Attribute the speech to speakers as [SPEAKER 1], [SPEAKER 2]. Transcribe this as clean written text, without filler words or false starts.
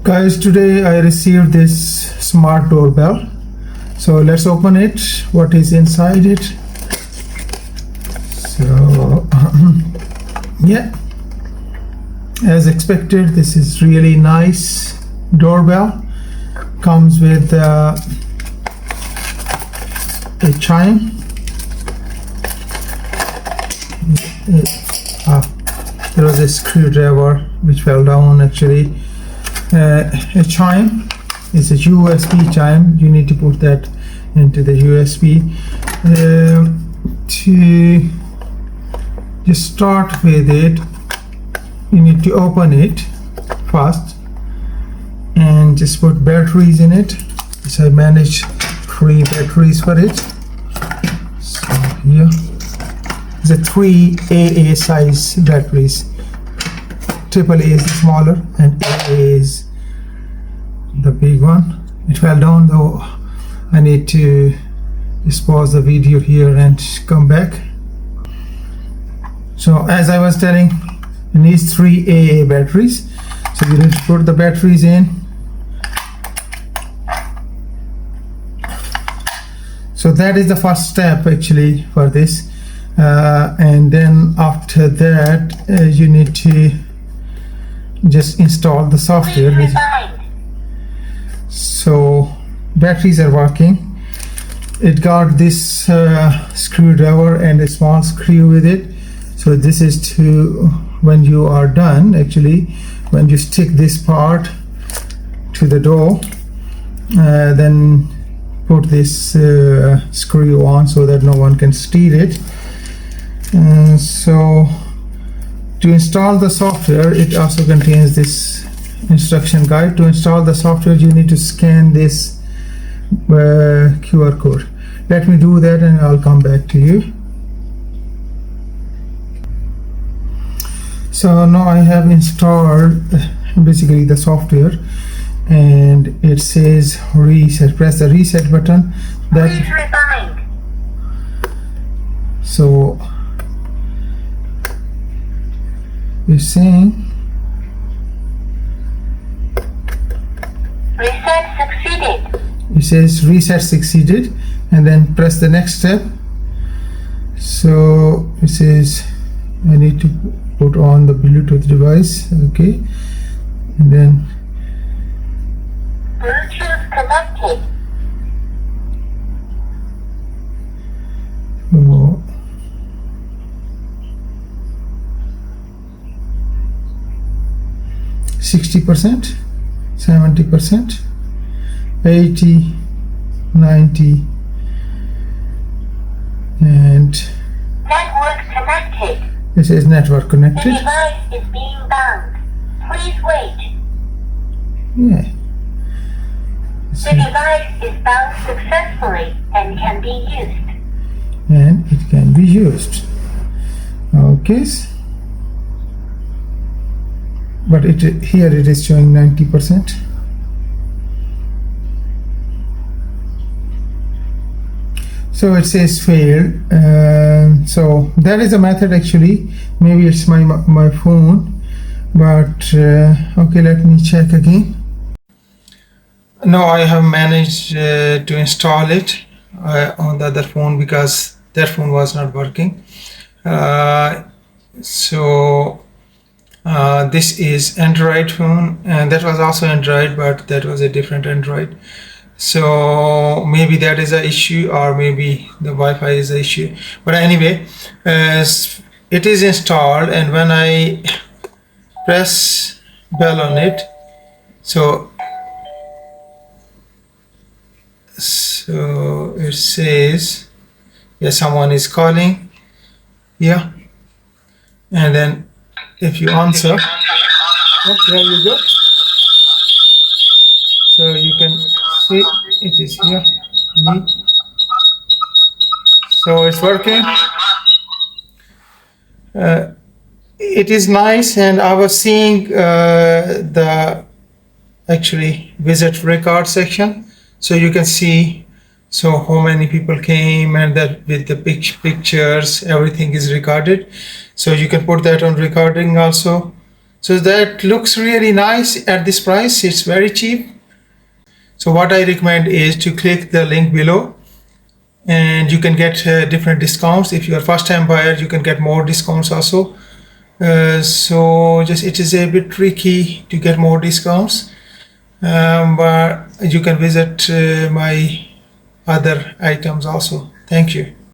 [SPEAKER 1] Guys, today I received this smart doorbell. So let's open it. What is inside it? So yeah, as expected, this is really nice doorbell. Comes with a chime. There was a screwdriver which fell down actually. A chime is a USB chime. You need to put that into the USB. To just start with it, you need to open it first and just put batteries in it. So I managed 3 batteries for it. So here is a 3 AA size batteries. AAA is the smaller and AA is the big one. It fell down though. I need to just pause the video here and come back. So as I was telling, it needs 3 AA batteries. So you need to put the batteries in. So that is the first step actually for this. And then after that, you need to just install the software. So batteries are working. It got this screwdriver and a small screw with it. So this is to, when you are done, actually when you stick this part to the door, then put this screw on so that no one can steal it. So to install the software, it also contains this instruction guide. To install the software, you need to scan this QR code. Let me do that and I'll come back to you. So now I have installed basically the software, and it says reset. Press the reset button. So you're saying
[SPEAKER 2] reset succeeded.
[SPEAKER 1] It says reset succeeded, and then press the next step. So it says I need to put on the Bluetooth device. Okay, and then
[SPEAKER 2] Bluetooth connected.
[SPEAKER 1] oh, 60%, 70%, 80, 90, and
[SPEAKER 2] Network connected.
[SPEAKER 1] this is network
[SPEAKER 2] The
[SPEAKER 1] connected.
[SPEAKER 2] device is being bound. Please wait.
[SPEAKER 1] Yeah.
[SPEAKER 2] The device is bound successfully and can be used.
[SPEAKER 1] And it can be used. Okay. But here it is showing 90%. So it says failed. So that is a method actually. Maybe it's my phone, but okay, let me check again. Now I have managed to install it on the other phone because that phone was not working. This is Android phone, and that was also Android, but that was a different Android. So maybe that is an issue, or maybe the Wi-Fi is an issue. But anyway, it is installed, and when I press bell on it, so it says, yeah, someone is calling. Yeah, and then if you answer, oh, there you go. So you can see it is here. Me. So it's working. It is nice, and I was seeing the actually visit record section, so you can see so how many people came, and that with the pictures everything is recorded, so you can put that on recording also. So that looks really nice at this price. It's very cheap. So what I recommend is to click the link below, and you can get different discounts. If you're a first time buyer, you can get more discounts also. So just it is a bit tricky to get more discounts, but you can visit my other items also. Thank you.